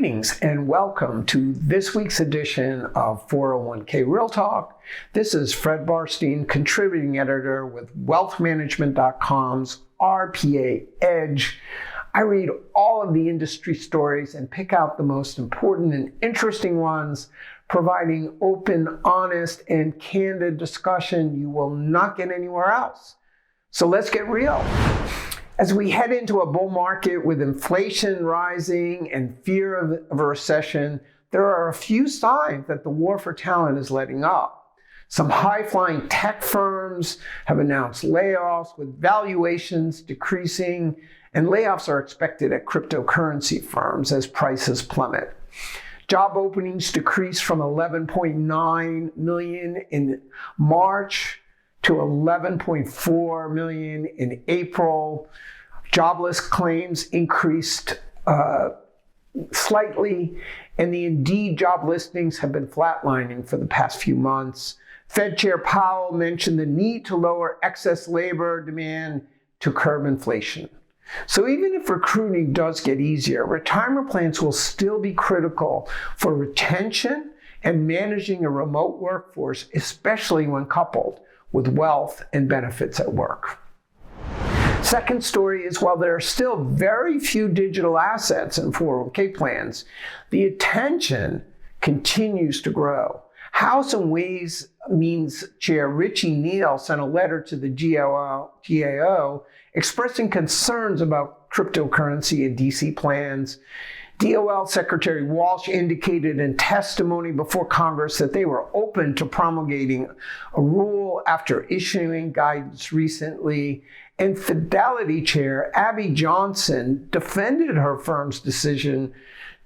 Greetings and welcome to this week's edition of 401k Real Talk. This is Fred Barstein, contributing editor with wealthmanagement.com's RPA Edge. I read all of the industry stories and pick out the most important and interesting ones, providing open, honest, and candid discussion you will not get anywhere else. So let's get real. As we head into a bull market with inflation rising and fear of a recession, there are a few signs that the war for talent is letting up. Some high-flying tech firms have announced layoffs with valuations decreasing, and layoffs are expected at cryptocurrency firms as prices plummet. Job openings decreased from 11.9 million in March to 11.4 million in April. Jobless claims increased slightly, and the Indeed job listings have been flatlining for the past few months. Fed Chair Powell mentioned the need to lower excess labor demand to curb inflation. So even if recruiting does get easier, retirement plans will still be critical for retention and managing a remote workforce, especially when coupled with wealth and benefits at work. Second story is, while there are still very few digital assets in 401k plans, the attention continues to grow. House and Ways Means Chair Richie Neal sent a letter to the GAO expressing concerns about cryptocurrency and DC plans. DOL Secretary Walsh indicated in testimony before Congress that they were open to promulgating a rule after issuing guidance recently. And Fidelity Chair Abby Johnson defended her firm's decision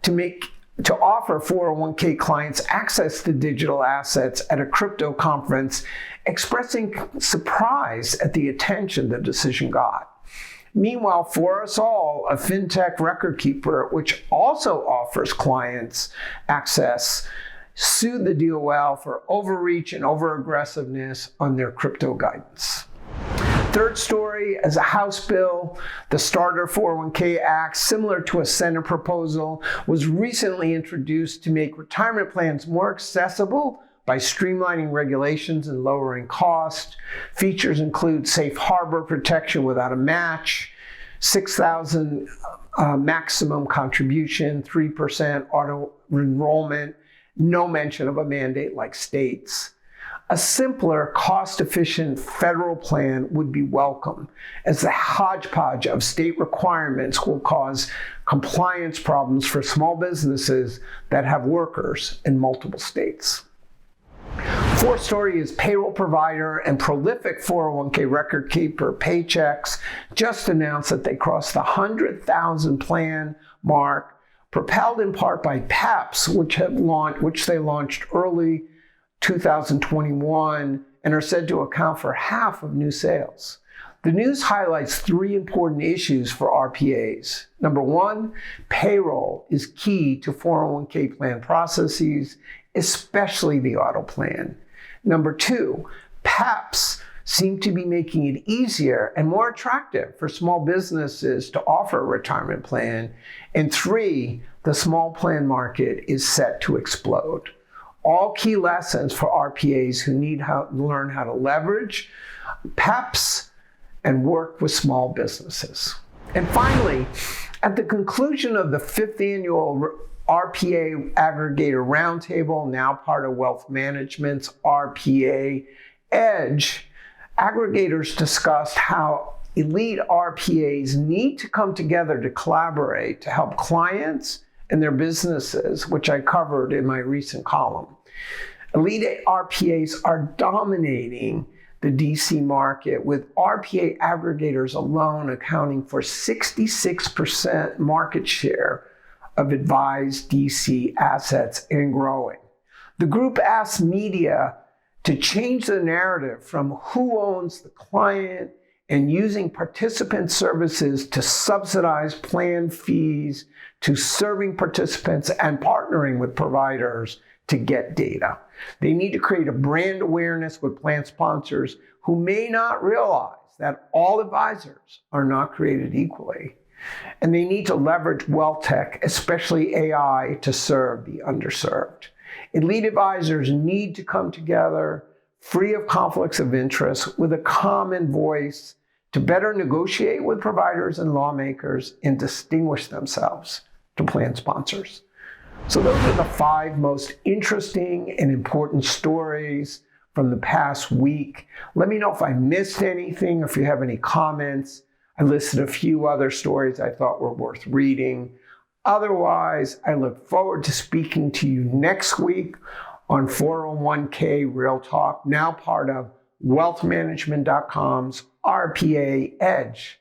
to offer 401k clients access to digital assets at a crypto conference, expressing surprise at the attention the decision got. Meanwhile, For Us All, a fintech record keeper, which also offers clients access, sued the DOL for overreach and overaggressiveness on their crypto guidance. Third story, as a House bill, the Starter 401k Act, similar to a Senate proposal, was recently introduced to make retirement plans more accessible by streamlining regulations and lowering cost. Features include safe harbor protection without a match, $6,000 maximum contribution, 3% auto enrollment, no mention of a mandate like states. A simpler, cost-efficient federal plan would be welcome, as the hodgepodge of state requirements will cause compliance problems for small businesses that have workers in multiple states. Fourth story is payroll provider and prolific 401k record keeper Paychex just announced that they crossed the 100,000 plan mark, propelled in part by PAPS, which they launched early 2021 and are said to account for half of new sales. The news highlights three important issues for RPAs. Number one, payroll is key to 401k plan processes, especially the auto plan. Number two, PAPs seem to be making it easier and more attractive for small businesses to offer a retirement plan. And three, the small plan market is set to explode. All key lessons for RPAs who need to learn how to leverage PAPs and work with small businesses. And finally, at the conclusion of the fifth annual RPA Aggregator Roundtable, now part of Wealth Management's RPA Edge, aggregators discussed how elite RPAs need to come together to collaborate to help clients and their businesses, which I covered in my recent column. Elite RPAs are dominating the DC market, with RPA aggregators alone accounting for 66% market share of advised DC assets and growing. The group asked media to change the narrative from who owns the client and using participant services to subsidize plan fees to serving participants and partnering with providers to get data. They need to create a brand awareness with plan sponsors who may not realize that all advisors are not created equally. And they need to leverage wealth tech, especially AI, to serve the underserved. Elite advisors need to come together free of conflicts of interest with a common voice to better negotiate with providers and lawmakers and distinguish themselves to plan sponsors. So those are the 5 most interesting and important stories from the past week. Let me know if I missed anything, if you have any comments. I listed a few other stories I thought were worth reading. Otherwise, I look forward to speaking to you next week on 401k Real Talk, now part of wealthmanagement.com's RPA Edge.